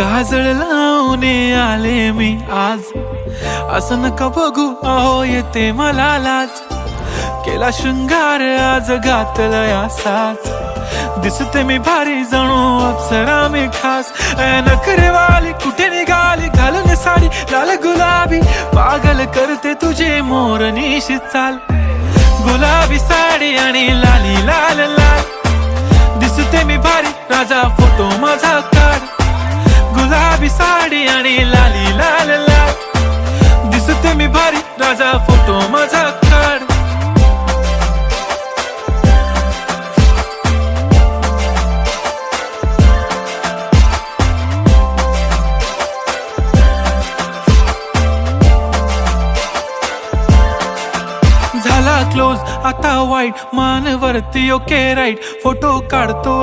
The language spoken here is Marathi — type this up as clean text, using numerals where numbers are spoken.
काजळ लावून आले मी आज, असं नका बघू अहो येते मला लाज. केला शृंगार आज घातला असाच, दिसते मी भारी जणू अप्सरा मी खास. नखरेवाली कुठे निघाली घालून साडी लाल गुलाबी, पागल करते तुझे मोरनीशी चाल. गुलाबी साडी आणि लाली लाल लाल, दिसते मी भारी राजा फोटो माझा काढ. गुलाबी साडी आणि लाली लाल लाल, दिसते मी भारी राजा फोटो माझा काढ. झाला क्लोज आता वाईट, मान वरती ओके राईट, फोटो काढतो